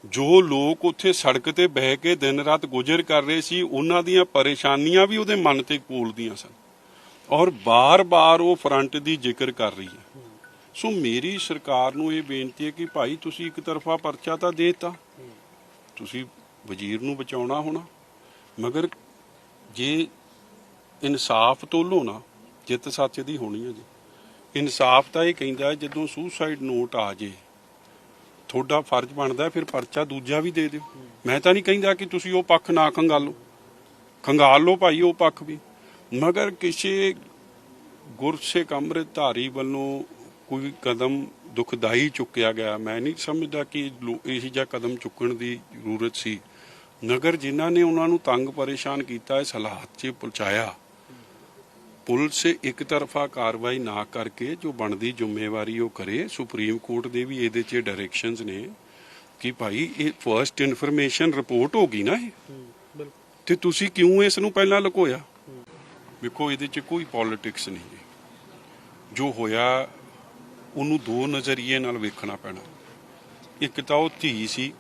ਜੋ ਲੋਕ ਉੱਥੇ ਸੜਕ ਤੇ ਬਹਿ ਕੇ ਦਿਨ ਰਾਤ ਗੁਜ਼ਰ ਕਰ ਰਹੇ ਸੀ ਉਹਨਾਂ ਦੀਆਂ ਪਰੇਸ਼ਾਨੀਆਂ ਵੀ ਉਹਦੇ ਮਨ ਤੇ ਕੋਲਦੀਆਂ ਸਨ ਔਰ ਬਾਰ-ਬਾਰ ਉਹ ਫਰੰਟ ਦੀ ਜ਼ਿਕਰ ਕਰ ਰਹੀ ਹੈ। ਸੋ ਮੇਰੀ ਸਰਕਾਰ ਨੂੰ ਇਹ ਬੇਨਤੀ ਹੈ ਕਿ ਭਾਈ ਤੁਸੀਂ ਇੱਕ ਤਰਫਾ ਪਰਚਾ ਤਾਂ ਦੇਤਾ, ਤੁਸੀਂ ਵਜ਼ੀਰ ਨੂੰ ਬਚਾਉਣਾ ਹੋਣਾ, ਮਗਰ ਜੇ ਇਨਸਾਫ ਤੋਲੋ ਨਾ ਜਿੱਤ ਸੱਚ ਦੀ ਹੋਣੀ ਹੈ ਜੀ। ਇਨਸਾਫ ਤਾਂ ਇਹ ਕਹਿੰਦਾ ਜਦੋਂ ਸੁਸਾਈਡ ਨੋਟ ਆ ਜੇ ਤੁਹਾਡਾ ਫਰਜ਼ ਬਣਦਾ ਫਿਰ ਪਰਚਾ ਦੂਜਾ ਵੀ ਦੇ ਦਿਓ। ਮੈਂ ਤਾਂ ਨਹੀਂ ਕਹਿੰਦਾ ਕਿ ਤੁਸੀਂ ਉਹ ਪੱਖ ਨਾ ਖੰਗਾਲ ਲਓ ਭਾਈ ਉਹ ਪੱਖ ਵੀ, ਮਗਰ ਕਿਸੇ ਗੁਰਸਿੱਖ ਅੰਮ੍ਰਿਤਧਾਰੀ ਵੱਲੋਂ ਕੋਈ ਕਦਮ ਦੁਖਦਾਈ ਚੁੱਕਿਆ ਗਿਆ, ਮੈਂ ਨਹੀਂ ਸਮਝਦਾ ਕਿ ਇਹੋ ਜਿਹਾ ਕਦਮ ਚੁੱਕਣ ਦੀ ਜ਼ਰੂਰਤ ਸੀ। ਨਗਰ ਜਿਨ੍ਹਾਂ ਨੇ ਉਹਨਾਂ ਨੂੰ ਤੰਗ ਪਰੇਸ਼ਾਨ ਕੀਤਾ ਇਸ ਹਾਲਾਤ 'ਚ ਪਹੁੰਚਾਇਆ, ਪੁਲਿਸ ਇੱਕ ਤਰਫਾ ਕਾਰਵਾਈ ਨਾ ਕਰਕੇ ਜੋ ਬਣਦੀ ਜ਼ਿੰਮੇਵਾਰੀ ਉਹ ਕਰੇ। ਸੁਪਰੀਮ ਕੋਰਟ ਦੇ ਵੀ ਇਹਦੇ 'ਚ ਡਾਇਰੈਕਸ਼ਨਸ ਨੇ ਕਿ ਭਾਈ ਇਹ ਫਰਸਟ ਇਨਫੋਰਮੇਸ਼ਨ ਰਿਪੋਰਟ ਹੋ ਗਈ ਨਾ ਇਹ, ਤੇ ਤੁਸੀਂ ਕਿਉਂ ਇਸ ਨੂੰ ਪਹਿਲਾਂ ਲੁਕੋਇਆ? ਵੇਖੋ ਇਹਦੇ 'ਚ ਕੋਈ ਪੋਲਿਟਿਕਸ ਨਹੀਂ ਹੈ। ਜੋ ਹੋਇਆ ਉਹਨੂੰ ਦੋ ਨਜ਼ਰੀਏ ਨਾਲ ਵੇਖਣਾ ਪੈਣਾ। ਇੱਕ ਤਾਂ ਉਹ ਧੀ ਸੀ,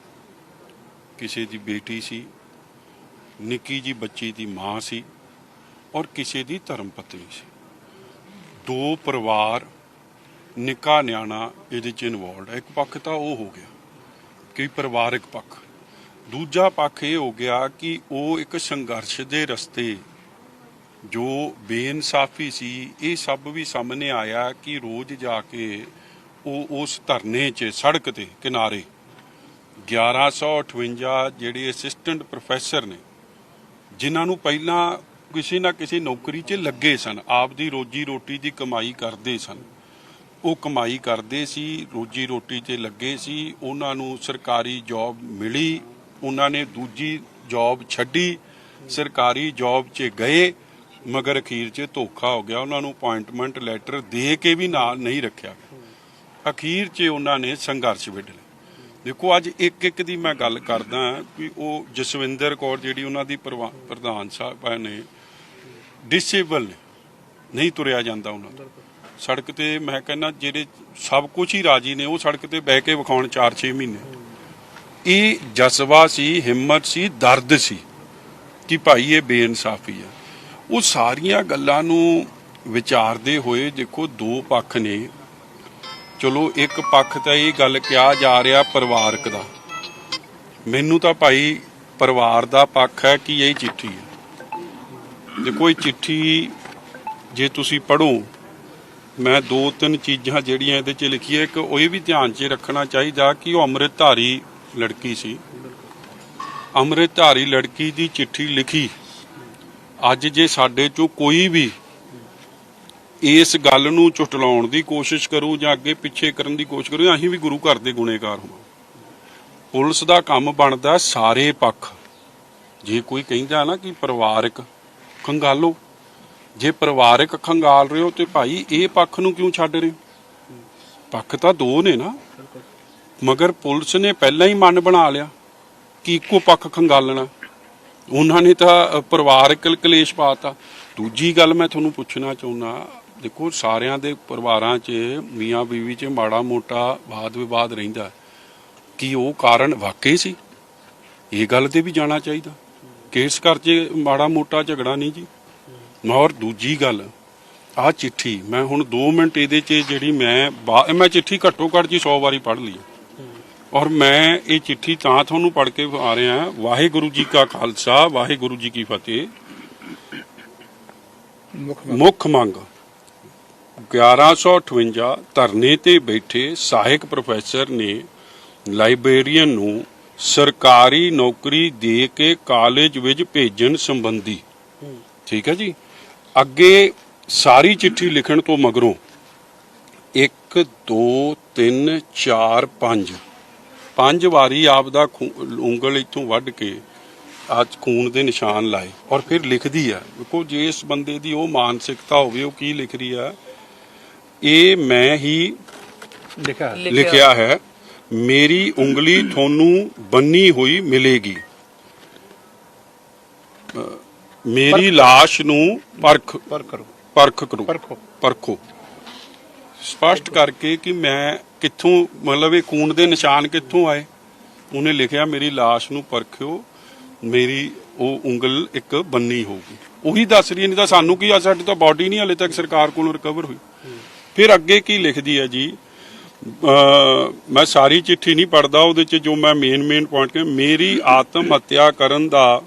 ਕਿਸੇ ਦੀ ਬੇਟੀ ਸੀ, ਨਿੱਕੀ ਜੀ ਬੱਚੀ ਦੀ ਮਾਂ ਸੀ ਔਰ ਕਿਸੇ ਦੀ ਧਰਮ ਪਤਨੀ ਸੀ। ਦੋ ਪਰਿਵਾਰ, ਨਿੱਕਾ ਨਿਆਣਾ ਇਹਦੇ 'ਚ ਇਨਵੋਲਡ ਹੈ। ਇੱਕ ਪੱਖ ਤਾਂ ਉਹ ਹੋ ਗਿਆ ਕਿ ਪਰਿਵਾਰਕ ਪੱਖ, ਦੂਜਾ ਪੱਖ ਇਹ ਹੋ ਗਿਆ ਕਿ ਉਹ ਇੱਕ ਸੰਘਰਸ਼ ਦੇ ਰਸਤੇ ਜੋ ਬੇਇਨਸਾਫੀ ਸੀ ਇਹ ਸਭ ਵੀ ਸਾਹਮਣੇ ਆਇਆ ਕਿ ਰੋਜ਼ ਜਾ ਕੇ ਉਹ ਉਸ ਧਰਨੇ 'ਚ ਸੜਕ ਤੇ ਕਿਨਾਰੇ 1158 ਜਿਹੜੇ ਅਸਿਸਟੈਂਟ ਪ੍ਰੋਫੈਸਰ ਨੇ ਜਿਨ੍ਹਾਂ ਨੂੰ ਪਹਿਲਾਂ ਕਿਸੇ ਨਾ ਕਿਸੇ ਨੌਕਰੀ 'ਚ ਲੱਗੇ ਸਨ, ਆਪਦੀ ਰੋਜੀ ਰੋਟੀ ਦੀ ਕਮਾਈ ਕਰਦੇ ਸਨ, ਉਹ ਕਮਾਈ ਕਰਦੇ ਸੀ, ਰੋਜੀ ਰੋਟੀ 'ਤੇ ਲੱਗੇ ਸੀ, ਉਹਨਾਂ ਨੂੰ ਸਰਕਾਰੀ ਜੌਬ ਮਿਲੀ, ਉਹਨਾਂ ਨੇ ਦੂਜੀ ਜੌਬ ਛੱਡੀ, ਸਰਕਾਰੀ ਜੌਬ 'ਚ ਗਏ, ਮਗਰ ਅਖੀਰ 'ਚ ਧੋਖਾ ਹੋ ਗਿਆ। ਉਹਨਾਂ ਨੂੰ ਅਪਾਇੰਟਮੈਂਟ ਲੈਟਰ ਦੇ ਕੇ ਵੀ ਨਾਲ ਨਹੀਂ ਰੱਖਿਆ। ਅਖੀਰ 'ਚ ਉਹਨਾਂ ਨੇ ਸੰਘਰਸ਼ ਵਿੱਢ ਲਿਆ। ਦੇਖੋ ਅੱਜ ਇੱਕ ਇੱਕ ਦੀ ਮੈਂ ਗੱਲ ਕਰਦਾ ਕਿ ਉਹ ਜਸਵਿੰਦਰ ਕੌਰ ਜਿਹੜੀ ਉਹਨਾਂ ਦੀ ਪ੍ਰਧਾਨ ਸਾਹਿਬ ਨੇ, ਡਿਸੇਬਲ ਨੇ, ਨਹੀਂ ਤੁਰਿਆ ਜਾਂਦਾ ਉਹਨਾਂ ਤੋਂ ਸੜਕ ਤੇ। ਮੈਂ ਕਹਿੰਦਾ ਜਿਹੜੇ ਸਭ ਕੁਝ ਹੀ ਰਾਜੀ ਨੇ ਉਹ ਸੜਕ ਤੇ ਬਹਿ ਕੇ ਵਿਖਾਉਣ 4-6 ਮਹੀਨੇ। ਇਹ ਜਜ਼ਬਾ ਸੀ, ਹਿੰਮਤ ਸੀ, ਦਰਦ ਸੀ ਕਿ ਭਾਈ ਇਹ ਬੇਇਨਸਾਫੀ ਹੈ। ਉਹ ਸਾਰੀਆਂ ਗੱਲਾਂ ਨੂੰ ਵਿਚਾਰਦੇ ਹੋਏ ਦੇਖੋ ਦੋ ਪੱਖ ਨੇ। ਚਲੋ ਇੱਕ ਪੱਖ ਤਾਂ ਇਹ ਗੱਲ ਕਿਹਾ ਜਾ ਰਿਹਾ ਪਰਿਵਾਰਕ ਦਾ, ਮੈਨੂੰ ਤਾਂ ਭਾਈ ਪਰਿਵਾਰ ਦਾ ਪੱਖ ਹੈ ਕਿ ਇਹ ਚਿੱਠੀ ਹੈ। ਦੇਖੋ ਇਹ ਚਿੱਠੀ ਜੇ ਤੁਸੀਂ ਪੜ੍ਹੋ, ਮੈਂ 2-3 ਚੀਜ਼ਾਂ ਜਿਹੜੀਆਂ ਇਹਦੇ 'ਚ ਲਿਖੀਆਂ, ਇੱਕ ਉਹ ਇਹ ਵੀ ਧਿਆਨ 'ਚ ਰੱਖਣਾ ਚਾਹੀਦਾ ਕਿ ਉਹ ਅੰਮ੍ਰਿਤਧਾਰੀ ਲੜਕੀ ਸੀ। ਅੰਮ੍ਰਿਤਧਾਰੀ ਲੜਕੀ ਦੀ ਚਿੱਠੀ ਲਿਖੀ। ਅੱਜ ਜੇ ਸਾਡੇ 'ਚੋਂ ਕੋਈ ਵੀ ਇਸ ਗੱਲ ਨੂੰ ਝੁਟਲਾਉਣ ਦੀ ਕੋਸ਼ਿਸ਼ ਕਰੂ ਜਾਂ ਅੱਗੇ ਪਿੱਛੇ ਕਰਨ ਦੀ ਕੋਸ਼ਿਸ਼ ਕਰੂ, ਅਸੀਂ ਵੀ ਗੁਰੂ ਘਰ ਦੇ ਗੁਨੇਗਾਰ ਹਾਂ। ਪੁਲਿਸ ਦਾ ਕੰਮ ਬਣਦਾ ਸਾਰੇ ਪੱਖ। ਜੇ ਕੋਈ ਕਹਿੰਦਾ ਨਾ ਕਿ ਪਰਿਵਾਰਕ ਖੰਗਾਲੋ, ਜੇ ਪਰਿਵਾਰਕ ਖੰਗਾਲ ਰਹੇ ਹੋ ਤੇ ਭਾਈ ਇਹ ਪੱਖ ਨੂੰ ਕਿਉਂ ਛੱਡ ਰਹੇ ਹੋ? ਪੱਖ ਤਾਂ ਦੋ ਨੇ ਨਾ, ਮਗਰ ਪੁਲਿਸ ਨੇ ਪਹਿਲਾਂ ਹੀ ਮਨ ਬਣਾ ਲਿਆ ਕਿ ਇੱਕੋ ਪੱਖ ਖੰਗਾਲਣਾ। ਉਹਨਾਂ ਨੇ ਤਾਂ ਪਰਿਵਾਰਕ ਕਲੇਸ਼ ਪਾਤਾ। ਦੂਜੀ ਗੱਲ ਮੈਂ ਤੁਹਾਨੂੰ ਪੁੱਛਣਾ ਚਾਹੁੰਦਾ, ਦੇਖੋ ਸਾਰਿਆਂ ਦੇ ਪਰਿਵਾਰਾਂ 'ਚ ਮੀਆਂ ਬੀਵੀ 'ਚ ਮਾੜਾ ਮੋਟਾ ਵਾਦ ਵਿਵਾਦ ਰਹਿੰਦਾ, ਕੀ ਉਹ ਕਾਰਨ ਵਾਕਈ ਸੀ? ਇਹ ਗੱਲ ਤੇ ਵੀ ਜਾਣਾ ਚਾਹੀਦਾ ਕਿ ਇਸ ਘਰ 'ਚ ਮਾੜਾ ਮੋਟਾ ਝਗੜਾ ਨਹੀਂ ਜੀ। ਔਰ ਦੂਜੀ ਗੱਲ, ਆਹ ਚਿੱਠੀ ਮੈਂ ਹੁਣ 2 ਮਿੰਟ ਇਹਦੇ 'ਚ ਜਿਹੜੀ ਮੈਂ ਚਿੱਠੀ ਘੱਟੋ ਘੱਟ ਜੀ 100 ਵਾਰੀ ਪੜ੍ਹ ਲਈ ਔਰ ਮੈਂ ਇਹ ਚਿੱਠੀ ਤਾਂ ਤੁਹਾਨੂੰ ਪੜ੍ਹ ਕੇ ਆ ਰਿਹਾ। ਵਾਹਿਗੁਰੂ ਜੀ ਕਾ ਖਾਲਸਾ, ਵਾਹਿਗੁਰੂ ਜੀ ਕੀ ਫਤਿਹ। ਮੁੱਖ ਮੰਗ 1158 ਧਰਨੇ ਤੇ ਬੈਠੇ ਸਹਾਇਕ ਪ੍ਰੋਫੈਸਰ ਨੇ ਲਾਇਬ੍ਰੇਰੀਅਨ ਨੂੰ ਸਰਕਾਰੀ ਨੌਕਰੀ ਦੇ ਕੇ ਕਾਲਜ ਵਿੱਚ ਭੇਜਣ ਸੰਬੰਧੀ, ਠੀਕ ਹੈ ਜੀ। ਅੱਗੇ ਸਾਰੀ ਚਿੱਠੀ ਲਿਖਣ ਤੋਂ ਮਗਰੋਂ 1 2 3 4 5 ਵਾਰੀ ਆਪਦਾ ਉਂਗਲ ਇੱਥੋਂ ਵੱਢ ਕੇ ਅੱਜ ਖੂਨ ਦੇ ਨਿਸ਼ਾਨ ਲਾਏ ਔਰ ਫਿਰ ਲਿਖਦੀ ਆ। ਦੇਖੋ ਜੇ ਇਸ ਬੰਦੇ ਦੀ ਉਹ ਮਾਨਸਿਕਤਾ ਹੋਵੇ, ਉਹ ਕੀ ਲਿਖ ਰਹੀ ਆ, ਇਹ ਮੈਂ ਹੀ ਲਿਖਿਆ ਹੈ। ਮੇਰੀ ਉਂਗਲੀ ਤੁਹਾਨੂੰ ਬੰਨੀ ਹੋਈ ਮਿਲੇਗੀ, ਮੇਰੀ ਲਾਸ਼ ਨੂੰ ਪਰਖੋ ਸਪਸ਼ਟ ਕਰਕੇ ਕਿ ਮੈਂ ਕਿੱਥੋਂ, ਮਤਲਬ ਇਹ ਖੂਨ ਦੇ ਨਿਸ਼ਾਨ ਕਿੱਥੋਂ ਆਏ। ਉਹਨੇ ਲਿਖਿਆ ਮੇਰੀ ਲਾਸ਼ ਨੂੰ ਪਰਖਿਓ, ਮੇਰੀ ਉਹ ਉਂਗਲ ਇੱਕ ਬੰਨੀ ਹੋਊਗੀ। ਉਹੀ ਦੱਸ ਰਹੀ, ਨਹੀਂ ਤਾਂ ਸਾਨੂੰ ਕੀ ਆ, ਸਾਡੀ ਤਾਂ ਬਾਡੀ ਨਹੀਂ ਹਲੇ ਤੱਕ ਸਰਕਾਰ ਕੋਲੋਂ ਰਿਕਵਰ ਹੋਈ। ਫਿਰ ਅੱਗੇ ਕੀ ਲਿਖਦੀ ਹੈ ਜੀ, ਮੈਂ ਸਾਰੀ ਚਿੱਠੀ ਨਹੀਂ ਪੜਦਾ, ਉਹਦੇ 'ਚ ਜੋ ਮੈਂ ਮੇਨ ਪੁਆਇੰਟ ਕਿ ਮੇਰੀ ਆਤਮ ਹੱਤਿਆ ਕਰਨ ਦਾ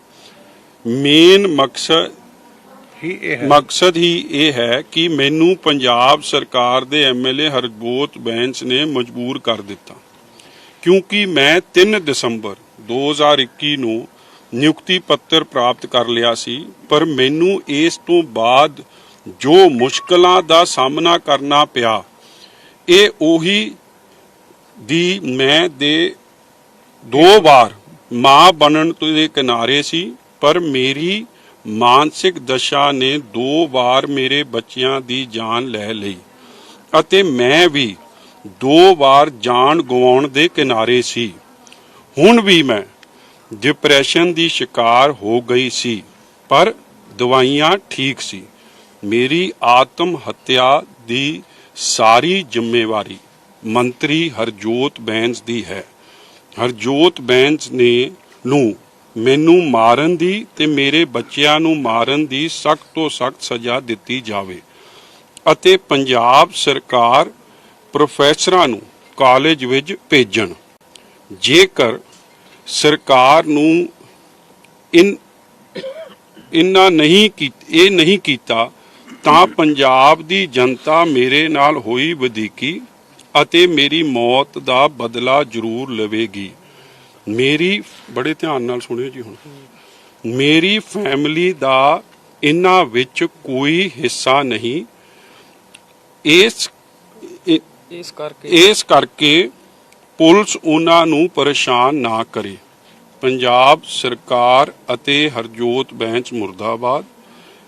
ਮੇਨ ਮਕਸਦ ਹੀ ਇਹ ਹੈ ਕਿ ਮੈਨੂੰ ਪੰਜਾਬ ਸਰਕਾਰ ਦੇ ਐਮਐਲਏ ਹਰਜੋਤ ਬੈਂਸ ਨੇ ਮਜਬੂਰ ਕਰ ਦਿੱਤਾ, ਕਿਉਂਕਿ ਮੈਂ 3 ਦਸੰਬਰ 2021 ਨੂੰ ਨਿਯੁਕਤੀ ਪੱਤਰ ਪ੍ਰਾਪਤ ਕਰ ਲਿਆ ਸੀ, ਪਰ ਮੈਨੂੰ ਇਸ ਤੋਂ ਬਾਅਦ ਜੋ ਮੁਸ਼ਕਲਾਂ ਦਾ ਸਾਹਮਣਾ ਕਰਨਾ ਪਿਆ, ਇਹ ਉਹੀ ਦੀ ਮੈਂ ਦੇ 2 ਵਾਰ ਮਾਂ ਬਣਨ ਦੇ ਕਿਨਾਰੇ ਸੀ, ਪਰ ਮੇਰੀ ਮਾਨਸਿਕ ਦਸ਼ਾ ਨੇ 2 ਵਾਰ ਮੇਰੇ ਬੱਚਿਆਂ ਦੀ ਜਾਨ ਲੈ ਲਈ ਅਤੇ ਮੈਂ ਵੀ 2 ਵਾਰ ਜਾਨ ਗਵਾਉਣ ਦੇ ਕਿਨਾਰੇ ਸੀ। ਹੁਣ ਵੀ ਮੈਂ ਡਿਪਰੈਸ਼ਨ ਦੀ ਸ਼ਿਕਾਰ ਹੋ ਗਈ ਸੀ, ਪਰ ਦਵਾਈਆਂ ਠੀਕ ਸੀ। ਮੇਰੀ ਆਤਮ ਹੱਤਿਆ ਦੀ ਸਾਰੀ ਜ਼ਿੰਮੇਵਾਰੀ ਮੰਤਰੀ ਹਰਜੋਤ ਬੈਂਸ ਦੀ ਹੈ। ਹਰਜੋਤ ਬੈਂਸ ਨੂੰ ਮੈਨੂੰ ਮਾਰਨ ਦੀ ਤੇ ਮੇਰੇ ਬੱਚਿਆਂ ਨੂੰ ਮਾਰਨ ਦੀ ਸਖਤ ਤੋਂ ਸਖਤ ਸਜ਼ਾ ਦਿੱਤੀ ਜਾਵੇ ਅਤੇ ਪੰਜਾਬ ਸਰਕਾਰ ਪ੍ਰੋਫੈਸਰਾਂ ਨੂੰ ਕਾਲਜ ਵਿੱਚ ਭੇਜਣ। ਜੇਕਰ ਸਰਕਾਰ ਨੂੰ ਇਹ ਨਹੀਂ ਕੀਤਾ ਤਾਂ ਪੰਜਾਬ ਦੀ ਜਨਤਾ ਮੇਰੇ ਨਾਲ ਹੋਈ ਵਧੀਕੀ ਅਤੇ ਮੇਰੀ ਮੌਤ ਦਾ ਬਦਲਾ ਜ਼ਰੂਰ ਲਵੇਗੀ। ਮੇਰੀ ਬੜੇ ਧਿਆਨ ਨਾਲ ਸੁਣਿਓ ਜੀ, ਹੁਣ ਮੇਰੀ ਫੈਮਿਲੀ ਦਾ ਇਹਨਾਂ ਵਿੱਚ ਕੋਈ ਹਿੱਸਾ ਨਹੀਂ। ਇਸ ਕਰਕੇ ਪੁਲਿਸ ਉਹਨਾਂ ਨੂੰ ਪਰੇਸ਼ਾਨ ਨਾ ਕਰੇ। ਪੰਜਾਬ ਸਰਕਾਰ ਅਤੇ ਹਰਜੋਤ ਬੈਂਸ ਮੁਰਦਾਬਾਦ।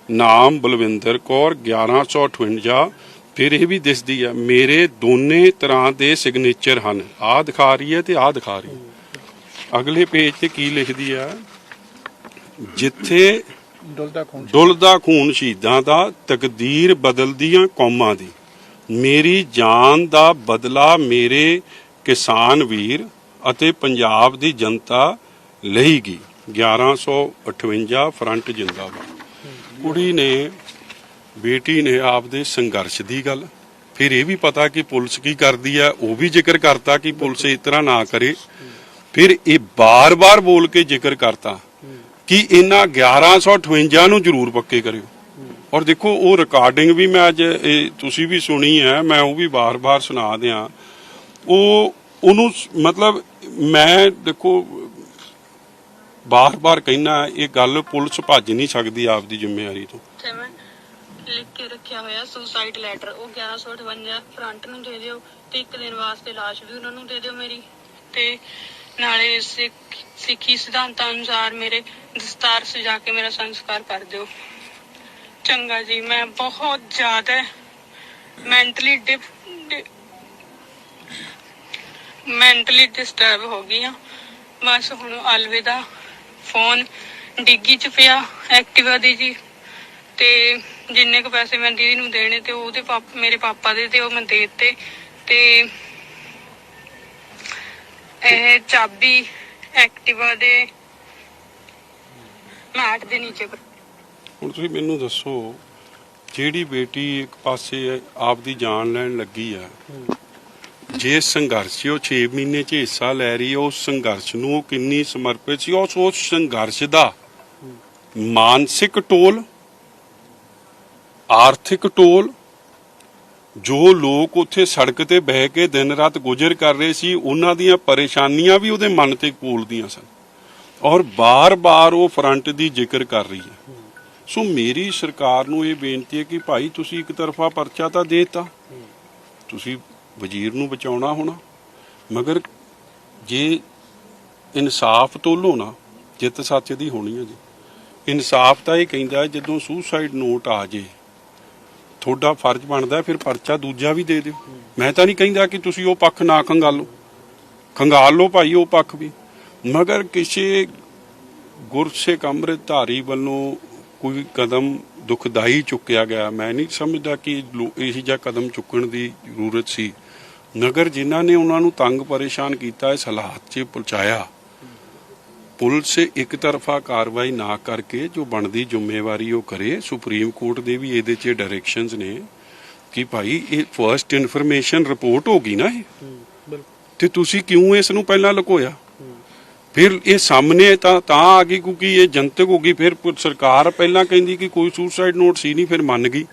ਨਾਮ ਬਲਵਿੰਦਰ ਕੌਰ 1158। ਫਿਰ ਇਹ ਵੀ ਦਿਸਦੀ ਆ, ਮੇਰੇ ਦੋਨੇ ਤਰ੍ਹਾਂ ਦੇ ਸਿਗਨੇਚਰ ਹਨ। ਆਹ ਦਿਖਾ ਰਹੀ ਹੈ ਤੇ ਆਹ ਦਿਖਾ ਰਹੀ ਹੈ। ਅਗਲੇ ਪੇਜ ਤੇ ਕੀ ਲਿਖਦੀ ਆ, ਜਿੱਥੇ ਡੁੱਲਦਾ ਖੂਨ ਸ਼ਹੀਦਾਂ ਦਾ, ਤਕਦੀਰ ਬਦਲਦੀਆਂ ਕੌਮਾਂ ਦੀ, ਮੇਰੀ ਜਾਨ ਦਾ ਬਦਲਾ ਮੇਰੇ ਕਿਸਾਨ ਵੀਰ ਅਤੇ ਪੰਜਾਬ ਦੀ ਜਨਤਾ ਲਏਗੀ। 1158 ਫਰੰਟ ਜਿੰਦਾਬਾਦ। ਕੁੜੀ ਨੇ, ਬੇਟੀ ਨੇ ਆਪਦੇ ਸੰਘਰਸ਼ ਦੀ ਗੱਲ, ਫਿਰ ਇਹ ਵੀ ਪਤਾ ਕਿ ਪੁਲਿਸ ਕੀ ਕਰਦੀ ਹੈ, ਉਹ ਵੀ ਜ਼ਿਕਰ ਕਰਤਾ ਕਿ ਪੁਲਿਸ ਇਸ ਤਰ੍ਹਾਂ ਨਾ ਕਰੇ। ਫਿਰ ਇਹ ਬਾਰ-ਬਾਰ ਬੋਲ ਕੇ ਜ਼ਿਕਰ ਕਰਤਾ ਕਿ ਇਹਨਾਂ 1158 ਨੂੰ ਜ਼ਰੂਰ ਪੱਕੇ ਕਰਿਓ। ਔਰ ਦੇਖੋ ਉਹ ਰਿਕਾਰਡਿੰਗ ਵੀ ਮੈਂ ਅੱਜ ਤੁਸੀਂ ਵੀ ਸੁਣੀ ਹੈ, ਮੈਂ ਉਹ ਵੀ ਬਾਰ-ਬਾਰ ਸੁਣਾ ਦਿਆਂ। ਉਹਨੂੰ ਮਤਲਬ ਮੈਂ ਦੇਖੋ ਬਾਰ-ਬਾਰ ਕਹਿਣਾ, ਇਹ ਗੱਲ ਪੁਲਿਸ ਭੱਜ ਨਹੀਂ ਸਕਦੀ ਆਪਦੀ ਜ਼ਿੰਮੇਵਾਰੀ ਤੋਂ। ਲਿਖ ਕੇ ਰੱਖਿਆ ਹੋਇਆ ਸੁਸਾਈਡ ਲੈਟਰ, ਉਹ 1158 ਫਰੰਟ ਨੂੰ ਦੇ ਦਿਓ ਤੇ 1 ਦਿਨ ਵਾਸਤੇ ਲਾਸ਼ ਵੀ ਉਹਨਾਂ ਨੂੰ ਦੇ ਦਿਓ ਮੇਰੀ, ਤੇ ਨਾਲੇ ਸਿੱਖੀ ਸਿਧਾਂਤਾਂ ਅਨੁਸਾਰ ਮੇਰੇ ਦਸਤਾਰ ਸਜਾ ਕੇ ਮੇਰਾ ਸੰਸਕਾਰ ਕਰ ਦਿਓ। ਚੰਗਾ ਜੀ। ਮੈਂ ਬਹੁਤ ਜ਼ਿਆਦਾ ਮੈਂਟਲੀ ਡਿਸਟਰਬ ਹੋ ਗਈ ਹਾਂ। ਬਸ ਹੁਣ ਅਲਵਿਦਾ। ਫੋਨ ਡਿੱਗੀ ਚ ਪਿਆ ਐਕਟਿਵਾ ਦੀ ਜੀ, ਤੇ ਜਿੰਨੇ ਕੁ ਪੈਸੇ ਮੈਂ ਦੀਦੀ ਨੂੰ ਦੇਣੇ ਤੇ ਉਹਦੇ ਮੇਰੇ ਪਾਪਾ ਦੇ ਤੇ ਉਹ ਮੈਂ ਦੇ ਦਿੱਤੇ, ਤੇ ਇਹ ਚਾਬੀ ਐਕਟਿਵਾ ਦੇ ਮੈਟ ਦੇ ਨੀਚੇ। ਹੁਣ ਤੁਸੀਂ ਮੈਨੂੰ ਦੱਸੋ, ਜਿਹੜੀ ਬੇਟੀ ਇੱਕ ਪਾਸੇ ਆਪਦੀ ਜਾਨ ਲੈਣ ਲੱਗੀ ਆ, ਜੇ ਸੰਘਰਸ਼ 6 ਮਹੀਨੇ 'ਚ ਹਿੱਸਾ ਲੈ ਰਹੀ ਹੈ, ਉਸ ਸੰਘਰਸ਼ ਨੂੰ ਉਹ ਕਿੰਨੀ ਸਮਰਪਿਤ ਸੀ। ਉਸ ਸੰਘਰਸ਼ ਦਾ ਮਾਨਸਿਕ ਟੋਲ, ਆਰਥਿਕ ਟੋਲ, ਜੋ ਲੋਕ ਉੱਥੇ ਸੜਕ ਤੇ ਬਹਿ ਕੇ ਦਿਨ ਰਾਤ ਗੁਜ਼ਰ ਕਰ ਰਹੇ ਸੀ, ਉਹਨਾਂ ਦੀਆਂ ਪਰੇਸ਼ਾਨੀਆਂ ਵੀ ਉਹਦੇ ਮਨ ਤੇ ਕੋਲਦੀਆਂ ਸਨ, ਔਰ ਬਾਰ-ਬਾਰ ਉਹ ਫਰੰਟ ਦੀ ਜ਼ਿਕਰ ਕਰ ਰਹੀ ਹੈ। ਸੋ ਮੇਰੀ ਸਰਕਾਰ ਨੂੰ ਇਹ ਬੇਨਤੀ ਹੈ ਕਿ ਭਾਈ ਤੁਸੀਂ ਇੱਕ ਤਰਫਾ ਪਰਚਾ ਤਾਂ ਦੇਤਾ, ਤੁਸੀਂ ਵਜ਼ੀਰ ਨੂੰ ਬਚਾਉਣਾ ਹੋਣਾ, ਮਗਰ ਜੇ ਇਨਸਾਫ ਤੋਲੋ ਨਾ, ਜਿੱਤ ਸੱਚ ਦੀ ਹੋਣੀ ਹੈ ਜੀ। ਇਨਸਾਫ ਤਾਂ ਇਹ ਕਹਿੰਦਾ ਜਦੋਂ ਸੁਸਾਈਡ ਨੋਟ ਆ ਜੇ, ਤੁਹਾਡਾ ਫਰਜ਼ ਬਣਦਾ ਫਿਰ ਪਰਚਾ ਦੂਜਾ ਵੀ ਦੇ ਦਿਓ। ਮੈਂ ਤਾਂ ਨਹੀਂ ਕਹਿੰਦਾ ਕਿ ਤੁਸੀਂ ਉਹ ਪੱਖ ਨਾ ਖੰਗਾਲ ਲਓ ਭਾਈ, ਉਹ ਪੱਖ ਵੀ, ਮਗਰ ਕਿਸੇ ਗੁਰਸਿੱਖ ਅੰਮ੍ਰਿਤਧਾਰੀ ਵੱਲੋਂ ਕੋਈ ਕਦਮ ਦੁਖਦਾਈ ਚੁੱਕਿਆ ਗਿਆ। ਮੈਂ ਨਹੀਂ ਸਮਝਦਾ ਕਿ ਇਹੋ ਜਿਹਾ ਕਦਮ ਚੁੱਕਣ ਦੀ ਜ਼ਰੂਰਤ ਸੀ। ਮਗਰ ਜਿਨ੍ਹਾਂ ਨੇ ਉਹਨਾਂ ਨੂੰ ਤੰਗ ਪਰੇਸ਼ਾਨ ਕੀਤਾ, ਇਸ ਹਾਲਾਤ 'ਚ ਪਹੁੰਚਾਇਆ, ਪੁਲਿਸ ਇੱਕ ਤਰਫਾ ਕਾਰਵਾਈ ਨਾ ਕਰਕੇ ਜੋ ਬਣਦੀ ਜ਼ਿੰਮੇਵਾਰੀ ਉਹ ਕਰੇ। ਸੁਪਰੀਮ ਕੋਰਟ ਦੇ ਵੀ ਇਹਦੇ 'ਚ ਡਾਇਰੈਕਸ਼ਨਸ ਨੇ ਕਿ ਭਾਈ ਇਹ ਫਰਸਟ ਇਨਫੋਰਮੇਸ਼ਨ ਰਿਪੋਰਟ ਹੋ ਗਈ ਨਾ ਇਹ, ਤੇ ਤੁਸੀਂ ਕਿਉਂ ਇਸ ਨੂੰ ਪਹਿਲਾਂ ਲੁਕੋਇਆ? ਫਿਰ ਇਹ ਸਾਹਮਣੇ ਤਾਂ ਆ ਗਈ ਕਿਉਂਕਿ ਇਹ ਜਨਤਕ ਹੋ ਗਈ। ਫਿਰ ਸਰਕਾਰ ਪਹਿਲਾਂ ਕਹਿੰਦੀ ਕਿ ਕੋਈ ਸੁਸਾਈਡ ਨੋਟ ਸੀ ਨਹੀਂ, ਫਿਰ ਮੰਨ ਗਈ।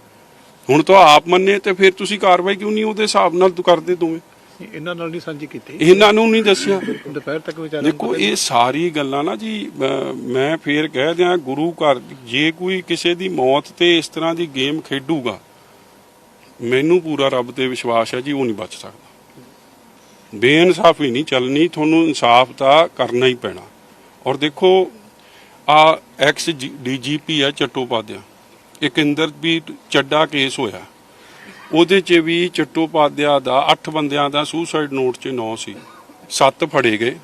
ਹੁਣ ਤਾਂ ਆਪ ਮੰਨੇ ਤੇ ਫਿਰ ਤੁਸੀਂ ਕਾਰਵਾਈ ਕਿਉਂ ਨਹੀਂ ਉਹਦੇ ਹਿਸਾਬ ਨਾਲ ਕਰਦੇ ਦੋਵੇਂ? ਇਹਨਾਂ ਨਾਲ ਨਹੀਂ ਸਾਂਝੀ ਕੀਤੀ, ਇਹਨਾਂ ਨੂੰ ਨਹੀਂ ਦੱਸਿਆ। ਦੁਪਹਿਰ ਤੱਕ ਵਿਚਾਰੇ ਦੇਖੋ ਇਹ ਸਾਰੀ ਗੱਲਾਂ ਨਾ ਜੀ, ਮੈਂ ਫੇਰ ਕਹਿ ਦਿਆਂ, ਗੁਰੂ ਘਰ ਜੇ ਕੋਈ ਕਿਸੇ ਦੀ ਮੌਤ ਤੇ ਇਸ ਤਰ੍ਹਾਂ ਦੀ ਗੇਮ ਖੇਡੂਗਾ, ਮੈਨੂੰ ਪੂਰਾ ਰੱਬ ਤੇ ਵਿਸ਼ਵਾਸ ਹੈ ਜੀ, ਉਹ ਨਹੀਂ ਬਚ ਸਕਦਾ। ਬੇਇਨਸਾਫੀ ਨਹੀਂ ਚੱਲਣੀ, ਤੁਹਾਨੂੰ ਇਨਸਾਫ ਤਾਂ ਕਰਨਾ ਹੀ ਪੈਣਾ। ਔਰ ਦੇਖੋ ਆ ਐਕਸ ਡੀਜੀਪੀ ਹੈ ਚੱਟੋਪਾਧਿਆ, ਇੱਕ ਇੰਦਰਜੀਤ ਚੱਡਾ ਕੇਸ ਹੋਇਆ, ਉਹਦੇ 'ਚ ਵੀ ਚੱਟੋਪਾਧਿਆ ਦਾ 8 ਬੰਦਿਆਂ ਦਾ ਸੁਸਾਈਡ ਨੋਟ 'ਚ 9 ਸੀ, 7 ਫੜੇ ਗਏ।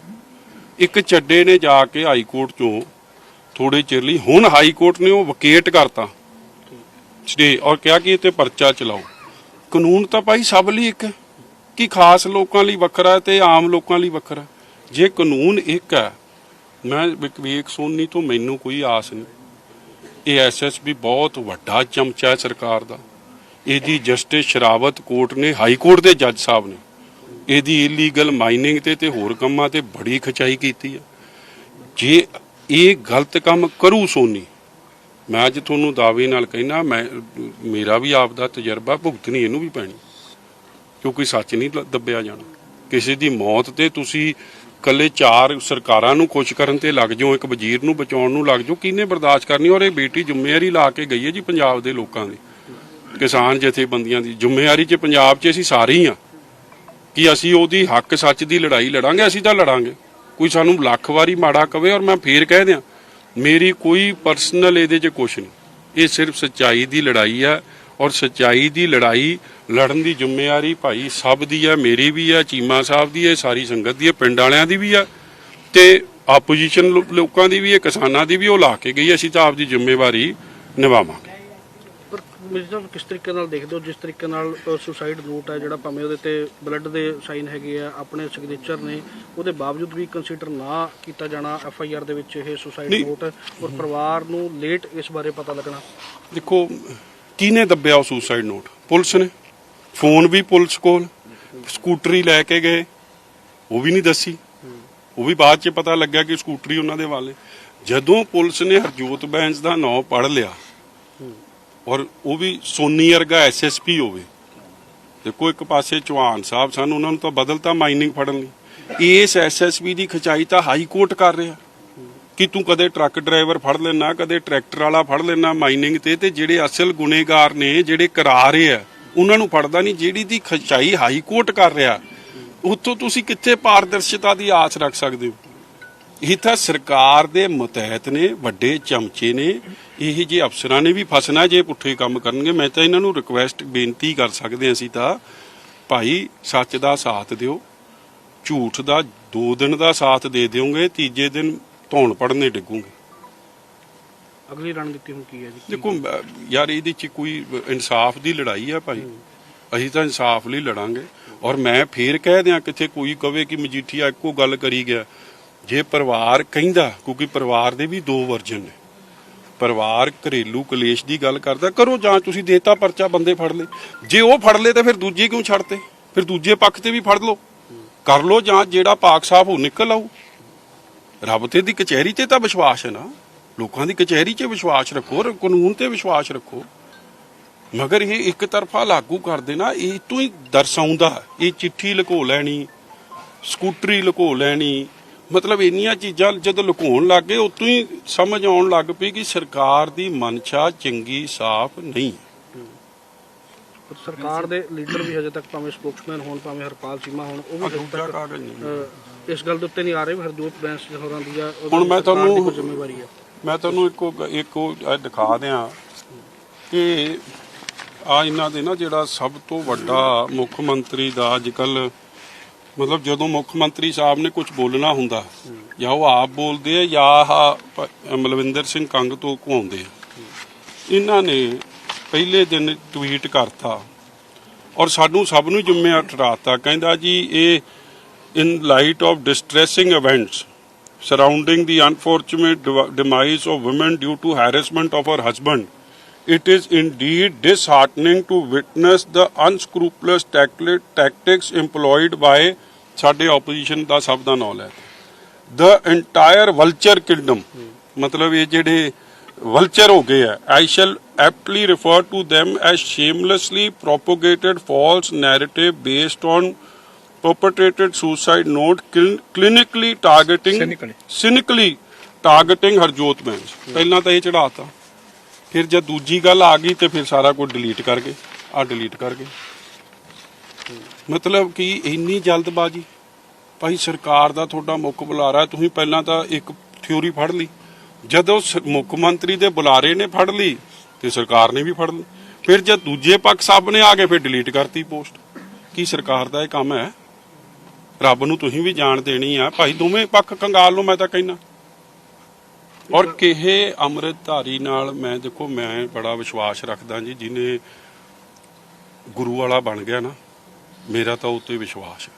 ਇੱਕ ਚੱਡੇ ਨੇ ਜਾ ਕੇ ਹਾਈ ਕੋਰਟ 'ਚੋਂ ਥੋੜੇ ਚਿਰ ਲਈ, ਹੁਣ ਹਾਈ ਕੋਰਟ ਨੇ ਉਹ ਵਕੇਟ ਕਰਤਾ ਸਟੇ, ਔਰ ਕਿਹਾ ਕਿ ਇਹ ਤੇ ਪਰਚਾ ਚਲਾਓ। ਕਾਨੂੰਨ ਤਾਂ ਭਾਈ ਸਭ ਲਈ ਇੱਕ ਹੈ, ਕਿ ਖਾਸ ਲੋਕਾਂ ਲਈ ਵੱਖਰਾ ਤੇ ਆਮ ਲੋਕਾਂ ਲਈ ਵੱਖਰਾ। ਜੇ ਕਾਨੂੰਨ ਇੱਕ ਹੈ, ਮੈਂ ਵਿਵੇਕ ਸੋਨੀ ਤੋਂ ਮੈਨੂੰ ਕੋਈ ਆਸ ਨਹੀਂ। ਇਹ ਐਸਐਸਪੀ ਬਹੁਤ ਵੱਡਾ ਚਮਚਾ ਹੈ ਸਰਕਾਰ ਦਾ। ਇਹਦੀ ਜਸਟਿਸ ਸ਼ਰਾਵਤ ਕੋਰਟ ਨੇ, ਹਾਈ ਕੋਰਟ ਦੇ ਜੱਜ ਸਾਹਿਬ ਨੇ ਇਹਦੀ ਇਲੀਗਲ ਮਾਈਨਿੰਗ ਤੇ ਹੋਰ ਕੰਮਾਂ ਤੇ ਬੜੀ ਖਚਾਈ ਕੀਤੀ ਹੈ। ਜੇ ਇਹ ਗਲਤ ਕੰਮ ਕਰੂ ਸੋਨੀ, ਮੈਂ ਅੱਜ ਤੁਹਾਨੂੰ ਦਾਅਵੇ ਨਾਲ ਕਹਿਣਾ, ਮੇਰਾ ਵੀ ਆਪ ਦਾ ਤਜਰਬਾ, ਭੁਗਤਣੀ ਇਹਨੂੰ ਵੀ ਪੈਣੀ, ਕਿਉਂਕਿ ਸੱਚ ਨਹੀਂ ਦੱਬਿਆ ਜਾਣਾ। ਕਿਸੇ ਦੀ ਮੌਤ ਤੇ ਤੁਸੀਂ ਕੱਲੇ 4 ਸਰਕਾਰਾਂ ਨੂੰ ਖੁਸ਼ ਕਰਨ ਤੇ ਲੱਗ ਜਾਓ, ਇੱਕ ਵਜ਼ੀਰ ਨੂੰ ਬਚਾਉਣ ਨੂੰ ਲੱਗ ਜਾਓ, ਕਿਹਨੇ ਬਰਦਾਸ਼ਤ ਕਰਨੀ? ਔਰ ਇਹ ਬੇਟੀ ਜ਼ਿੰਮੇਵਾਰੀ ਲਾ ਕੇ ਗਈ ਹੈ ਜੀ ਪੰਜਾਬ ਦੇ ਲੋਕਾਂ ਦੀ, ਕਿਸਾਨ ਜਥੇਬੰਦੀਆਂ ਦੀ ਜ਼ਿੰਮੇਵਾਰੀ 'ਚ ਪੰਜਾਬ 'ਚ ਅਸੀਂ ਸਾਰੇ ਹੀ ਆ ਕਿ ਅਸੀਂ ਉਹਦੀ ਹੱਕ ਸੱਚ ਦੀ ਲੜਾਈ ਲੜਾਂਗੇ। ਅਸੀਂ ਤਾਂ ਲੜਾਂਗੇ, ਕੋਈ ਸਾਨੂੰ ਲੱਖ ਵਾਰੀ ਮਾੜਾ ਕਵੇ। ਔਰ ਮੈਂ ਫੇਰ ਕਹਿ ਦਿਆਂ, ਮੇਰੀ ਕੋਈ ਪਰਸਨਲ ਇਹਦੇ 'ਚ ਕੁਛ ਨਹੀਂ, ਇਹ ਸਿਰਫ ਸੱਚਾਈ ਦੀ ਲੜਾਈ ਹੈ। ਔਰ ਸੱਚਾਈ ਦੀ ਲੜਾਈ ਲੜਨ ਦੀ ਜ਼ਿੰਮੇਵਾਰੀ ਭਾਈ ਸਭ ਦੀ ਹੈ, ਮੇਰੀ ਵੀ ਹੈ, ਚੀਮਾ ਸਾਹਿਬ ਦੀ ਹੈ, ਸਾਰੀ ਸੰਗਤ ਦੀ ਹੈ, ਪਿੰਡ ਵਾਲਿਆਂ ਦੀ ਵੀ ਹੈ, ਤੇ ਆਪੋਜੀਸ਼ਨ ਲੋਕਾਂ ਦੀ ਵੀ ਹੈ, ਕਿਸਾਨਾਂ ਦੀ ਵੀ। ਉਹ ਲਾ ਕੇ ਗਈ, ਅਸੀਂ ਤਾਂ ਆਪਦੀ ਜ਼ਿੰਮੇਵਾਰੀ ਨਿਭਾਵਾਂਗੇ। ਪਰ ਮਿਰਜ਼ਾ ਕਿਸ ਤਰੀਕੇ ਨਾਲ ਦੇਖਦੇ ਹੋ, ਜਿਸ ਤਰੀਕੇ ਨਾਲ ਸੁਸਾਈਡ ਨੋਟ ਹੈ ਜਿਹੜਾ, ਭਾਵੇਂ ਉਹਦੇ ਤੇ ਬਲੱਡ ਦੇ ਸਾਈਨ ਹੈਗੇ ਆ, ਆਪਣੇ ਸਿਗਨੇਚਰ ਨੇ, ਉਹਦੇ ਬਾਵਜੂਦ ਵੀ ਕੰਸੀਡਰ ਨਾ ਕੀਤਾ ਜਾਣਾ FIR ਦੇ ਵਿੱਚ ਇਹ ਸੁਸਾਈਡ ਨੋਟ, ਔਰ ਪਰਿਵਾਰ ਨੂੰ ਲੇਟ ਇਸ ਬਾਰੇ ਪਤਾ ਲੱਗਣਾ? ਦੇਖੋ ਕਿਹਨੇ ਦੱਬਿਆ ਉਹ ਸੁਸਾਈਡ ਨੋਟ? ਪੁਲਿਸ ਨੇ। ਫੋਨ ਵੀ ਪੁਲਿਸ ਕੋਲ, ਸਕੂਟਰੀ ਲੈ ਕੇ ਗਏ, ਉਹ ਵੀ ਨਹੀਂ ਦੱਸੀ, ਉਹ ਵੀ ਬਾਅਦ 'ਚ ਪਤਾ ਲੱਗਿਆ ਕਿ ਸਕੂਟਰੀ ਉਹਨਾਂ ਦੇ ਵਾਲੇ। ਜਦੋਂ ਪੁਲਿਸ ਨੇ ਹਰਜੋਤ ਬੈਂਸ ਦਾ ਨਾਂ ਪੜ੍ਹ ਲਿਆ, ਔਰ ਉਹ ਵੀ ਸੋਨੀ ਵਰਗਾ SSP ਹੋਵੇ, ਦੇਖੋ ਇੱਕ ਪਾਸੇ ਚੌਹਾਨ ਸਾਹਿਬ ਸਨ, ਉਹਨਾਂ ਨੂੰ ਤਾਂ ਬਦਲਤਾ ਮਾਈਨਿੰਗ ਫੜਨ ਲਈ। ਇਸ SSP ਦੀ ਖਿਚਾਈ ਤਾਂ ਹਾਈ ਕੋਰਟ ਕਰ ਰਿਹਾ ਕਿ ਤੂੰ ਕਦੇ ਟਰੱਕ ਡਰਾਈਵਰ ਫੜ ਲੈਣਾ, ਕਦੇ ਟਰੈਕਟਰ ਵਾਲਾ ਫੜ ਲੈਣਾ ਮਾਈਨਿੰਗ ਤੇ ਜਿਹੜੇ ਅਸਲ ਗੁਨੇਗਾਰ ਨੇ, ਜਿਹੜੇ ਕਰਾ ਰਹੇ ਆ, ਉਹਨਾਂ ਨੂੰ ਫੜਦਾ ਨਹੀਂ। ਜਿਹੜੀ ਦੀ ਖਿਚਾਈ ਹਾਈ ਕੋਰਟ ਕਰ ਰਿਹਾ, ਉੱਥੋਂ ਤੁਸੀਂ ਕਿੱਥੇ ਪਾਰਦਰਸ਼ਤਾ ਦੀ ਆਸ ਰੱਖ ਸਕਦੇ ਹੋ? ਇਹ ਤਾਂ ਸਰਕਾਰ ਦੇ ਮੁਤਹਿਤ ਨੇ, ਵੱਡੇ ਚਮਚੇ ਨੇ। ਇਹ ਜੇ ਅਫਸਰਾਂ ਨੇ ਵੀ ਫਸਣਾ ਜੇ ਪੁੱਠੇ ਕੰਮ ਕਰਨਗੇ। ਮੈਂ ਤਾਂ ਇਹਨਾਂ ਨੂੰ ਰਿਕੁਐਸਟ, ਬੇਨਤੀ ਕਰ ਸਕਦੇ ਅਸੀਂ ਤਾਂ, ਭਾਈ ਸੱਚ ਦਾ ਸਾਥ ਦਿਓ। ਝੂਠ ਦਾ 2 ਦਿਨ ਦਾ ਸਾਥ ਦੇ ਦਿਓਗੇ, ਤੀਜੇ ਦਿਨ ਧੌਣ ਪੜਨੇ ਡਿੱਗੂਗੇ। ਅਗਲੀ ਰਣਨੀਤੀ ਹੁਣ ਕੀ ਹੈ ਜੀ? ਦੇਖੋ ਯਾਰ, ਇਹਦੇ 'ਚ ਕੋਈ ਇਨਸਾਫ ਦੀ ਲੜਾਈ ਆ ਭਾਈ, ਅਸੀਂ ਤਾਂ ਇਨਸਾਫ ਲਈ ਲੜਾਂਗੇ। ਔਰ ਮੈਂ ਫੇਰ ਕਹਿ ਦਿਆਂ, ਕਿਤੇ ਕੋਈ ਕਵੇ ਕਿ ਮਜੀਠੀਆ ਇੱਕੋ ਗੱਲ ਕਰੀ ਗਿਆ। ਜੇ ਪਰਿਵਾਰ ਕਹਿੰਦਾ, ਕਿਉਂਕਿ ਪਰਿਵਾਰ ਦੇ ਵੀ 2 ਵਰਜਨ ਨੇ, ਪਰਿਵਾਰ ਘਰੇਲੂ ਕਲੇਸ਼ ਦੀ ਗੱਲ ਕਰਦਾ, ਕਰੋ ਜਾਂ ਤੁਸੀਂ ਦੇਤਾ ਪਰਚਾ, ਬੰਦੇ ਫੜ ਲਏ। ਜੇ ਉਹ ਫੜ ਲਏ ਤਾਂ ਫਿਰ ਦੂਜੇ ਕਿਉਂ ਛੱਡਤੇ? ਫਿਰ ਦੂਜੇ ਪੱਖ ਤੇ ਵੀ ਫੜ ਲਓ, ਕਰ ਲਓ ਜਾਂ, ਜਿਹੜਾ ਪਾਕ ਸਾਫ ਹੋ ਨਿਕਲ ਆਊ। ਰੱਬ ਤੇ ਦੀ ਕਚਹਿਰੀ ਤੇ ਤਾਂ ਵਿਸ਼ਵਾਸ ਹੈ ਨਾ, ਲੋਕਾਂ ਦੀ ਕਚਹਿਰੀ 'ਚ ਵਿਸ਼ਵਾਸ ਰੱਖੋ, ਕਾਨੂੰਨ ਤੇ ਵਿਸ਼ਵਾਸ ਰੱਖੋ। ਮਗਰ ਇਹ ਇੱਕ ਤਰਫਾ ਲਾਗੂ ਕਰ ਦੇਣਾ, ਇਹ ਤੋਂ ਹੀ ਦਰਸਾਉਂਦਾ। ਇਹ ਚਿੱਠੀ ਲੁਕੋ ਲੈਣੀ, ਸਕੂਟਰੀ ਲੁਕੋ ਲੈਣੀ, ਮਤਲਬ ਇੰਨੀਆਂ ਚੀਜ਼ਾਂ ਜਦੋਂ ਲੁਕਾਉਣ ਲੱਗ ਗਏ, ਉਤੋਂ ਹੀ ਸਮਝ ਆਉਣ ਲੱਗ ਪਈ ਕਿ ਸਰਕਾਰ ਦੀ ਮਨਸ਼ਾ ਚੰਗੀ ਸਾਫ਼ ਨਹੀਂ। ਸਰਕਾਰ ਦੇ ਲੀਡਰ ਵੀ ਹਜੇ ਤੱਕ, ਭਾਵੇਂ ਸਪੋਕਸਮੈਨ ਹੋਣ, ਭਾਵੇਂ ਹਰਪਾਲ ਚੀਮਾ ਹੋਣ, ਉਹ ਵੀ ਇਸ ਗੱਲ ਦੇ ਉੱਤੇ ਨਹੀਂ ਆ ਰਹੇ ਵੀ ਹਰਜੋਤ ਬੈਂਸ ਹੋਰਾਂ ਦੀ ਆ ਹੁਣ ਮੈਂ ਤੁਹਾਨੂੰ ਜ਼ਿੰਮੇਵਾਰੀ ਹੈ। ਮੈਂ ਤੁਹਾਨੂੰ ਇੱਕ ਦਿਖਾ ਦਿਆਂ ਕਿ ਆ ਇਹਨਾਂ ਦੇ ਨਾ, ਜਿਹੜਾ ਸਭ ਤੋਂ ਵੱਡਾ ਮੁੱਖ ਮੰਤਰੀ ਦਾ ਅੱਜ ਕੱਲ, ਮਤਲਬ ਜਦੋਂ ਮੁੱਖ ਮੰਤਰੀ ਸਾਹਿਬ ਨੇ ਕੁਝ ਬੋਲਣਾ ਹੁੰਦਾ, ਜਾਂ ਉਹ ਆਪ ਬੋਲਦੇ ਆ ਜਾਂ ਮਲਵਿੰਦਰ ਸਿੰਘ ਕੰਗ ਤੋਂ ਘੁਆਉਂਦੇ ਆ। ਇਹਨਾਂ ਨੇ ਪਹਿਲੇ ਦਿਨ ਟਵੀਟ ਕਰਤਾ, ਔਰ ਸਾਨੂੰ ਸਭ ਨੂੰ ਜ਼ਿੰਮੇਵਾਰ ਠਹਿਰਾਤਾ। ਕਹਿੰਦਾ ਜੀ ਇਹ in light of distressing events surrounding the unfortunate demise of women due to harassment of her husband, it is indeed disheartening to witness the unscrupulous tactics employed by ਸਾਡੇ opposition ਦਾ ਸਭ ਦਾ ਨਾਂ ਲੈ the entire vulture kingdom, ਮਤਲਬ ਇਹ ਜਿਹੜੇ vulture ਹੋ ਗਏ ਆ, I shall aptly refer to them as shamelessly propagated false narrative based on perpetrated suicide note clinically targeting cynically targeting Harjot Bains. ਪਹਿਲਾਂ ਤਾਂ ਇਹ ਚੜਾਤਾ, ਫਿਰ ਜਦ ਦੂਜੀ ਗੱਲ ਆ ਗਈ ਤੇ ਫਿਰ ਸਾਰਾ ਕੁਝ ਡਿਲੀਟ ਕਰ ਗਏ, ਡਿਲੀਟ ਕਰ ਗਏ। ਮਤਲਬ ਕਿ ਇੰਨੀ ਜਲਦਬਾਜ਼ੀ। ਭਾਈ ਸਰਕਾਰ ਦਾ ਤੁਹਾਡਾ ਮੁੱਖ ਬੁਲਾਰਾ, ਤੁਸੀਂ ਪਹਿਲਾਂ ਤਾਂ ਇੱਕ ਥਿਊਰੀ ਫੜ ਲਈ, ਜਦੋਂ ਮੁੱਖ ਮੰਤਰੀ ਦੇ ਬੁਲਾਰੇ ਨੇ ਫੜ ਲਈ ਤੇ ਸਰਕਾਰ ਨੇ ਵੀ ਫੜ ਲਈ, ਫਿਰ ਜਦ ਦੂਜੇ ਪੱਖ ਸਭ ਨੇ ਆ ਕੇ ਫਿਰ ਡਿਲੀਟ ਕਰਤੀ ਪੋਸਟ। ਕੀ ਸਰਕਾਰ ਦਾ ਇਹ ਕੰਮ ਹੈ? ਰੱਬ ਨੂੰ ਤੁਸੀਂ ਵੀ ਜਾਣ ਦੇਣੀ ਆ ਭਾਈ, ਦੋਵੇਂ ਪੱਖ ਕੰਗਾਲ ਨੂੰ। ਮੈਂ ਤਾਂ ਕਹਿਣਾ ਔਰ ਕਿਹੇ ਅੰਮ੍ਰਿਤਧਾਰੀ ਨਾਲ ਮੈਂ ਦੇਖੋ ਮੈਂ ਬੜਾ ਵਿਸ਼ਵਾਸ ਰੱਖਦਾ ਜੀ, ਜਿਹਨੇ ਗੁਰੂ ਵਾਲਾ ਬਣ ਗਿਆ ਨਾ, ਮੇਰਾ ਤਾਂ ਉੱਤੇ ਵਿਸ਼ਵਾਸ ਹੈ।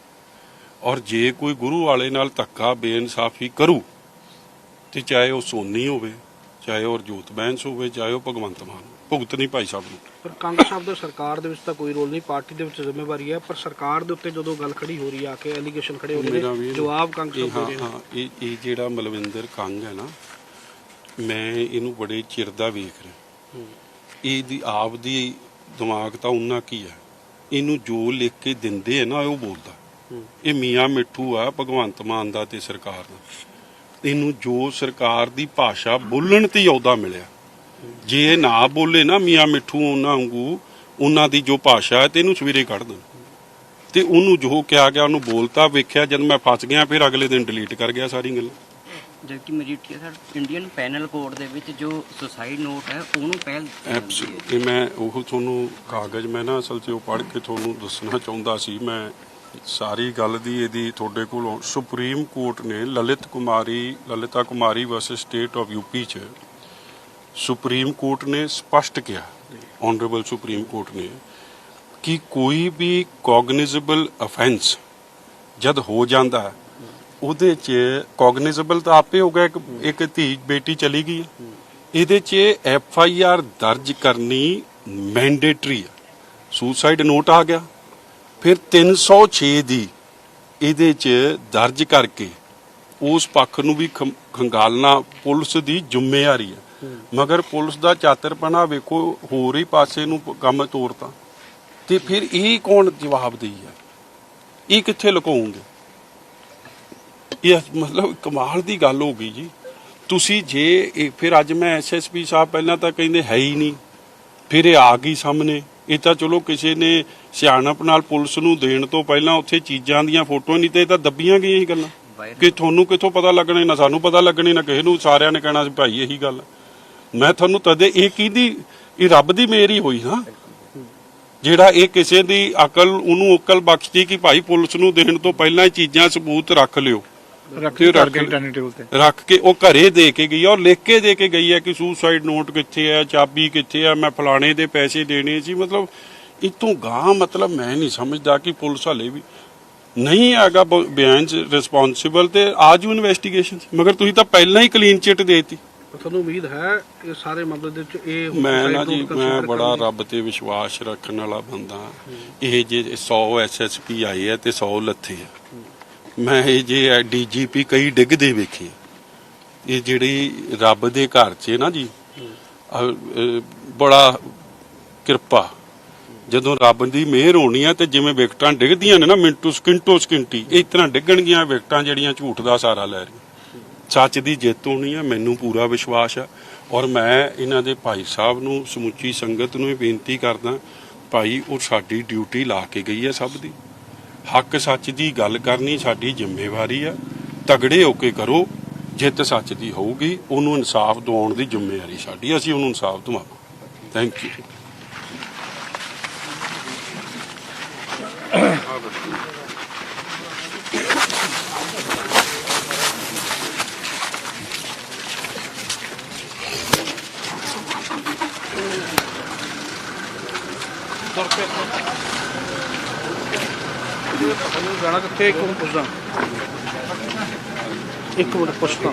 ਔਰ ਜੇ ਕੋਈ ਗੁਰੂ ਵਾਲੇ ਨਾਲ ਧੱਕਾ ਬੇਇਨਸਾਫੀ ਕਰੂ ਤੇ ਚਾਹੇ ਉਹ ਸੋਨੀ ਹੋਵੇ, ਚਾਹੇ ਉਹ ਹਰਜੋਤ ਬੈਂਸ ਹੋਵੇ, ਚਾਹੇ ਉਹ ਭਗਵੰਤ ਮਾਨ, ਭੁਗਤ ਨਹੀਂ ਭਾਈ ਸਾਹਿਬ ਨੂੰ। ਪਰ ਕਾਂਗਰਸ ਸਾਹਿਬ ਦੇ ਸਰਕਾਰ ਦੇ ਵਿੱਚ ਤਾਂ ਕੋਈ ਰੋਲ ਨਹੀਂ, ਪਾਰਟੀ ਦੇ ਵਿੱਚ ਜ਼ਿੰਮੇਵਾਰੀ ਹੈ, ਪਰ ਸਰਕਾਰ ਦੇ ਉੱਤੇ ਜਦੋਂ ਗੱਲ ਖੜੀ ਹੋ ਰਹੀ ਆ ਕੇ ਐਲੀਗੇਸ਼ਨ ਖੜੇ ਹੋ ਰਹੇ ਨੇ, ਜਵਾਬ ਕਾਂਗਰਸ ਸਾਹਿਬ ਦੇ ਰਹੇ ਨੇ। ਇਹ ਜਿਹੜਾ ਮਲਵਿੰਦਰ ਕੰਗ ਹੈ ਨਾ, ਮੈਂ ਇਹਨੂੰ ਬੜੇ ਚਿਰ ਦਾ ਵੇਖ ਰਿਹਾ। ਇਹਦੀ ਆਪ ਦੀ ਦਿਮਾਗ ਤਾਂ ਉਹਨਾਂ ਕੀ ਹੈ, ਇਹਨੂੰ ਜੋ ਲਿਖ ਕੇ ਦਿੰਦੇ ਹੈ ਨਾ ਉਹ ਬੋਲਦਾ। ਇਹ ਮੀਆਂ ਮਿੱਠੂ ਆ ਭਗਵੰਤ ਮਾਨ ਦਾ ਤੇ ਸਰਕਾਰ ਦਾ। ਇਹਨੂੰ ਜੋ ਸਰਕਾਰ ਦੀ ਭਾਸ਼ਾ ਬੋਲਣ ਤੇ ਅਹੁਦਾ ਮਿਲਿਆ, ਜੇ ਇਹ ਨਾ ਬੋਲੇ ਨਾ ਮੀਆਂ ਮਿੱਠੂ ਉਹਨਾਂ ਵਾਂਗੂ, ਉਹਨਾਂ ਦੀ ਜੋ ਭਾਸ਼ਾ ਹੈ ਤੇ ਇਹਨੂੰ ਸਵੇਰੇ ਕੱਢ ਦੇਣ। ਤੇ ਉਹਨੂੰ ਜੋ ਕਿਹਾ ਗਿਆ ਉਹਨੂੰ ਬੋਲਤਾ, ਵੇਖਿਆ ਜਦ ਮੈਂ ਫਸ ਗਿਆ ਫਿਰ ਅਗਲੇ ਦਿਨ ਡਿਲੀਟ ਕਰ ਗਿਆ ਸਾਰੀ ਗੱਲ। ਜਦਕਿ Majithia sir Indian panel code ਦੇ ਵਿੱਚ ਜੋ ਸੁਸਾਈਡ ਨੋਟ ਹੈ ਉਹਨੂੰ ਪਹਿਲ ਐਬਸੋਲੂਟਲੀ। ਮੈਂ ਉਹ ਤੁਹਾਨੂੰ ਕਾਗਜ਼ ਮੈਂ ਨਾ ਅਸਲ 'ਚ ਉਹ ਪੜ੍ਹ ਕੇ ਤੁਹਾਨੂੰ ਦੱਸਣਾ ਚਾਹੁੰਦਾ ਸੀ। ਮੈਂ ਸਾਰੀ ਗੱਲ ਦੀ ਇਹਦੀ ਤੁਹਾਡੇ ਕੋਲ ਸੁਪਰੀਮ ਕੋਰਟ ਨੇ Lalita Kumari versus state of UP 'ਚ ਸੁਪਰੀਮ ਕੋਰਟ ਨੇ ਸਪਸ਼ਟ ਕਿਹਾ, ਆਨਰੇਬਲ ਸੁਪਰੀਮ ਕੋਰਟ ਨੇ, ਕਿ ਕੋਈ ਵੀ ਕੋਗਨਿਜ਼ੇਬਲ ਅਫੈਂਸ ਜਦ ਹੋ ਜਾਂਦਾ ਉਹਦੇ 'ਚ ਕੋਗਨਿਜ਼ੇਬਲ ਤਾਂ ਆਪੇ ਹੋ ਗਿਆ, ਇੱਕ ਧੀ ਬੇਟੀ ਚਲੀ ਗਈ, ਇਹਦੇ 'ਚ FIR ਦਰਜ ਕਰਨੀ ਮੈਂਡੇਟਰੀ ਹੈ। ਸੁਸਾਈਡ ਨੋਟ ਆ ਗਿਆ, ਫਿਰ 306 ਦੀ ਇਹਦੇ 'ਚ ਦਰਜ ਕਰਕੇ ਉਸ ਪੱਖ ਨੂੰ ਵੀ ਖੰਗਾਲਣਾ ਪੁਲਿਸ ਦੀ ਜ਼ਿੰਮੇਵਾਰੀ ਹੈ। ਮਗਰ ਪੁਲਿਸ ਦਾ ਚਾਤਰਪਣਾ ਵੇਖੋ, ਹੋਰ ਹੀ ਪਾਸੇ ਨੂੰ ਕੰਮ ਤੋਰਤਾ। ਤੇ ਫਿਰ ਇਹ ਕੌਣ ਜਵਾਬਦੇਹੀ ਹੈ? ਇਹ ਕਿੱਥੇ ਲੁਕਾਉਂਗੇ? ਇਹ ਮਤਲਬ ਕਮਾਲ ਦੀ ਗੱਲ ਹੋ ਗਈ ਜੀ। ਤੁਸੀਂ ਜੇ ਫਿਰ ਅੱਜ ਮੈਂ SSP ਸਾਹਿਬ ਪਹਿਲਾਂ ਤਾਂ ਕਹਿੰਦੇ ਹੈ ਹੀ ਨਹੀਂ, ਫਿਰ ਇਹ ਆ ਗਈ ਸਾਹਮਣੇ। ਇਹ ਤਾਂ ਚਲੋ ਕਿਸੇ ਨੇ ਸਿਆਣਪ ਨਾਲ ਪੁਲਿਸ ਨੂੰ ਦੇਣ ਤੋਂ ਪਹਿਲਾਂ ਉੱਥੇ ਚੀਜ਼ਾਂ ਦੀਆਂ ਫੋਟੋਆਂ, ਨਹੀਂ ਤੇ ਇਹ ਤਾਂ ਦੱਬੀਆਂ ਗਈਆਂ ਇਹ ਗੱਲਾਂ ਕਿ ਤੁਹਾਨੂੰ ਕਿੱਥੋਂ ਪਤਾ ਲੱਗਣਾ, ਨਾ ਸਾਨੂੰ ਪਤਾ ਲੱਗਣੀ, ਨਾ ਕਿਸੇ ਨੂੰ। ਸਾਰਿਆਂ ਨੇ ਕਹਿਣਾ ਸੀ ਭਾਈ ਇਹੀ ਗੱਲ। ਮੈਂ ਤੁਹਾਨੂੰ ਤਦੇ ਇਹ ਕਿਹਦੀ, ਇਹ ਰੱਬ ਦੀ ਮਿਹਰ ਹੀ ਹੋਈ ਨਾ, ਜਿਹੜਾ ਇਹ ਕਿਸੇ ਦੀ ਅਕਲ ਉਹਨੂੰ ਅਕਲ ਬਖਸ਼ਦੀ ਕਿ ਭਾਈ ਪੁਲਿਸ ਨੂੰ ਦੇਣ ਤੋਂ ਪਹਿਲਾਂ ਇਹ ਚੀਜ਼ਾਂ ਸਬੂਤ ਰੱਖ ਲਿਓ, ਰੱਖ ਕੇ ਉਹ ਘਰੇ ਦੇ ਕੇ ਗਈ, ਔਰ ਲਿਖ ਕੇ ਦੇ ਕੇ ਗਈ ਹੈ ਕਿ ਸੁਸਾਈਡ ਨੋਟ ਕਿੱਥੇ ਹੈ, ਚਾਬੀ ਕਿੱਥੇ ਹੈ, ਮੈਂ ਫਲਾਣੇ ਦੇ ਪੈਸੇ ਦੇਣੇ ਸੀ। ਮਤਲਬ ਇਤੋਂ ਗਾਂ ਮਤਲਬ ਮੈਂ ਨਹੀਂ ਸਮਝਦਾ ਕਿ ਪੁਲਿਸ ਹਾਲੇ ਵੀ ਨਹੀਂ ਹੈਗਾ ਬਿਆਨ ਰਿਸਪੌਂਸਿਬਲ ਤੇ ਆਜੂ ਇਨਵੈਸਟੀਗੇਸ਼ਨ। ਮਗਰ ਤੁਸੀਂ ਤਾਂ ਪਹਿਲਾਂ ਹੀ ਕਲੀਨ ਚਿੱਟ ਦੇਤੀ। ਤੁਹਾਨੂੰ ਉਮੀਦ ਹੈ ਇਹ ਸਾਰੇ ਮਾਮਲੇ ਦੇ ਵਿੱਚ ਇਹ ਮੈਂ ਨਾ ਜੀ ਮੈਂ ਬੜਾ ਰੱਬ ਤੇ ਵਿਸ਼ਵਾਸ ਰੱਖਣ ਵਾਲਾ ਬੰਦਾ। ਇਹ ਜੇ 100 SSP ਆਏ ਆ ਤੇ 100 ਲੱਥੇ ਆ। ਮੈਂ ਇਹ ਜੇ DGP ਕਈ ਡਿੱਗਦੇ ਵੇਖੇ। ਇਹ ਜਿਹੜੀ ਰੱਬ ਦੇ ਘਰ 'ਚ ਨਾ ਜੀ ਬੜਾ ਕਿਰਪਾ, ਜਦੋਂ ਰੱਬ ਦੀ ਮਿਹਰ ਹੋਣੀ ਆ ਤੇ ਜਿਵੇਂ ਵਿਕਟਾਂ ਡਿੱਗਦੀਆਂ ਨੇ ਨਾ ਮਿੰਟੋ ਸਕਿੰਟੀ, ਇਸ ਤਰ੍ਹਾਂ ਡਿੱਗਣਗੀਆਂ ਵਿਕਟਾਂ ਜਿਹੜੀਆਂ ਝੂਠ ਦਾ ਸਹਾਰਾ ਲੈ ਰਹੀਆਂ। ਸੱਚ ਦੀ ਜਿੱਤ ਹੋਣੀ ਆ, ਮੈਨੂੰ ਪੂਰਾ ਵਿਸ਼ਵਾਸ ਆ। ਔਰ ਮੈਂ ਇਹਨਾਂ ਦੇ ਭਾਈ ਸਾਹਿਬ ਨੂੰ, ਸਮੁੱਚੀ ਸੰਗਤ ਨੂੰ ਇਹ ਬੇਨਤੀ ਕਰਦਾ, ਭਾਈ ਉਹ ਸਾਡੀ ਡਿਊਟੀ ਲਾ ਕੇ ਗਈ ਹੈ ਸਭ ਦੀ। ਹੱਕ ਸੱਚ ਦੀ ਗੱਲ ਕਰਨੀ ਸਾਡੀ ਜ਼ਿੰਮੇਵਾਰੀ ਆ। ਤਗੜੇ ਹੋ ਕੇ ਕਰੋ, ਜਿੱਤ ਸੱਚ ਦੀ ਹੋਊਗੀ। ਉਹਨੂੰ ਇਨਸਾਫ ਦਿਵਾਉਣ ਦੀ ਜ਼ਿੰਮੇਵਾਰੀ ਸਾਡੀ, ਅਸੀਂ ਉਹਨੂੰ ਇਨਸਾਫ ਦਿਵਾਵਾਂਗੇ। Thank you. Perfect. ਜਾਣਾ ਕਿੱਥੇ, ਇੱਕ ਮਿੰਟ ਪੁੱਛਦਾ, ਇੱਕ ਮਿੰਟ ਪੁੱਛਦਾ।